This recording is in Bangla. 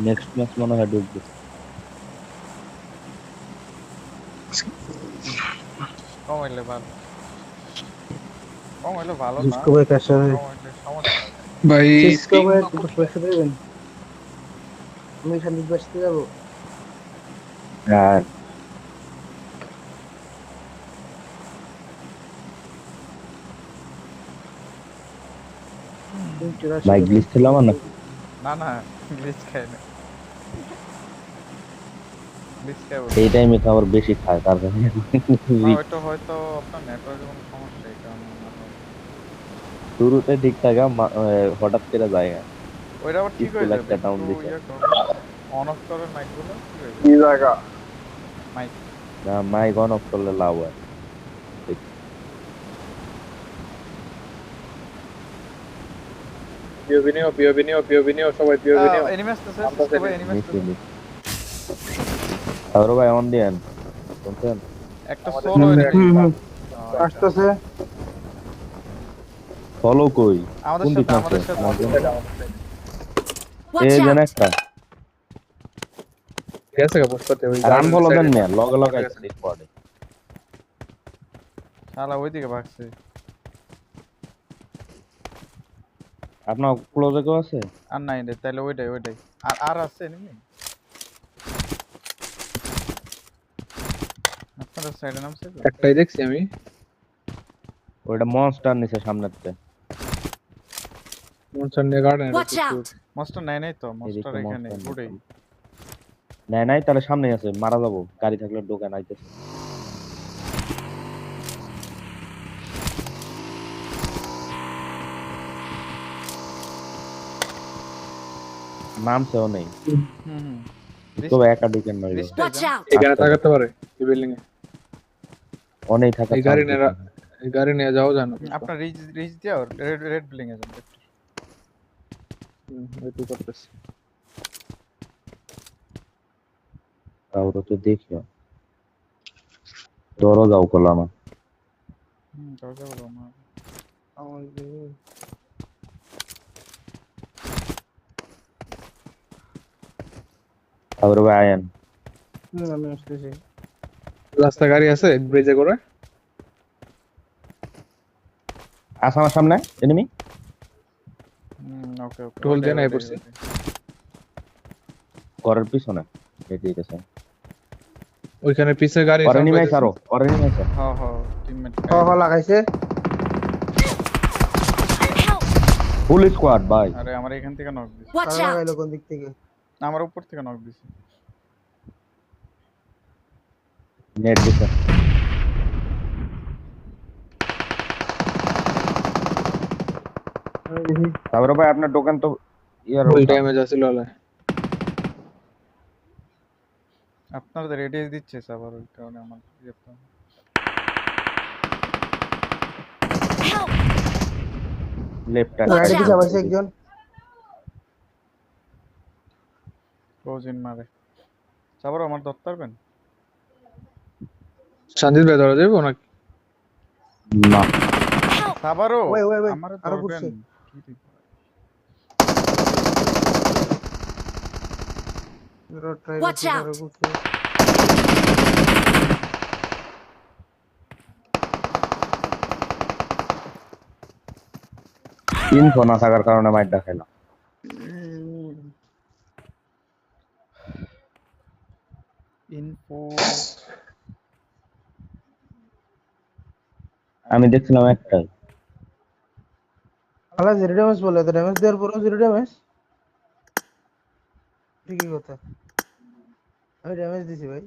নেক্সট ম্যাচ মনে হয় ঢুকবে। কমাইলে ভালো, কমাইলে ভালো না, জিসকো ভাই কাছে কমাইলে সমস্যা আছে। ভাই জিসকো পিং ভাই বা একটু কোথায়? পয়সা দেবেন, আমি শান্তি বাসতে যাবো। আর ভাই 84 গ্লিচ ছিল আমার না। না না, গ্লিচ খাই না, গ্লিচ খাই এই বলছি। টাইমে তো আবার বেশি খায় তার কারণে না ওইটা হয়তো আপনার নেটওয়ার্কের কোনো সমস্যা, এই কারণে না হয়। শুরুতে ঠিক থাকা হঠাৎ করে যায়। ওইটা আবার ঠিক স্কুল হয়ে যাবে, একটা ডাউন একটু দিছে। ইয়ে করেন, অন অফ করেন মাইক গুলো, ঠিক হয়ে কি যাবে জায়গা? মাইক। না মাইক অন অফ করলে লাভ হয়। পিওবি নিও সবাই পিওবি নিও। এনিমি আসতেছে, আমরা সিসকো ভাই এনিমি নিশ্চয়ই আসতেছে। নিশ্চয়ই। তারপরে ভাই অন দিয়েন শুনছেন? একটা আমাদের সোলো সাথে এনিমি। হুম হুম আচ্ছা, আসতেছে। ফলো কই? আমাদের কোন দিক সাথে মারছে? আমাদের সাথে। আমার জন্য আমাদের সাথে। এ Watch যেন out! একটা গেছে গা পুষ্পাতে ওই রান গার্ডেনের ফলো দেন সাইডে। মিয়া, লগে লগে আইছে স্কোয়াডে। শালা ওইদিকে ভাগছে। আপনার ক্লোজে কেউ আছে? আর নাই রে, তাহলে ওইটাই ওইটাই। আর আর আছে এনিমি আপনাদের সাইডে নামছে তো। একটাই দেখছি আমি। ওইটা মনস্টার নিচে সামনেতে। মনসার নিয়ে গার্ডেনের Watch উপর। out! মস্টার নাই নাই তো, মস্টার এদিকে এখানে মনস্টার উড়েই। নিচে নাই নাই, তাহলে সামনে আছে, মারা যাবো গাড়ি থাকলে দোকান আইতেছে। নামছেও নেই হুম হুম। তো একা ঢুকেন নইল। লিস্টে Watch out! এখানে আচ্ছা তাকাতে পারে এই বিল্ডিং এ। অনেক থাকার এই চান্স গাড়ি নিয়ে বেশি। এই গাড়ি নিয়ে যাও জানো। আপনার রিচ রিচ দিও, রেড রেড বিল্ডিং এ যান একটু। ওইটাই করতেছি। তাহলে তো দেখিও দরজাও খোলা না। দরজা বলো না। তারপরে ভাই আয়েন আমি আসতেছি। রাস্তা গাড়ি আছে ব্রিজে করে। আস আমার সামনে এনিমি। ওকে ওকে, টোল ওইটাই দিয়ে নাই ওইটাই পড়ছি। ওইটাই। ঘরের পিছনে ঠিক আছে। ওইখানে পিছে গাড়ি পরে সাউন্ড নিমাই পাইতেছি। সারো, পরে নিমাই সারো। হ্যাঁ হ্যাঁ, টিমমেট হ হ লাগাইছে। Help! ফুল স্কোয়াড ভাই। আরে আমার এখান থেকে নক দিছে, Watch কারা out! লাগাইলো কোন দিক থেকে? আমার উপর থেকে নক দিছে। নেট দিছে। আমি দেখি। তারপরে ভাই আপনার দোকান তো ইয়ার ফুল ওঠা। ড্যামেজ আছে ললে। আপনাদের রেডিয়াস দিচ্ছে আবার, ওই কারণে আমার ইয়েটা। Help! লেফট Watch রাইডে out! দিছে আবার একজন। ক্লোজিং মারে সাবার, আমার ধরতে পারবেন? শান্তির ভাই ধরা যাবে নাকি? না Help! সাবারও ওই ওই ওই আমারে আরো ধরবেন? ঘুরছে। কি রে? ট্রাই Watch করছে out! আরো ঘুরছে। ইনফো না থাকার কারণে মাইরটা খাইলাম। ইনফো আমি দেখছিলাম একটাই। আলা 0 ড্যামেজ বলে, তো ড্যামেজ দেওয়ার পরও 0 ড্যামেজ। ঠিকই কথা, আমি ড্যামেজ দিছি ভাই।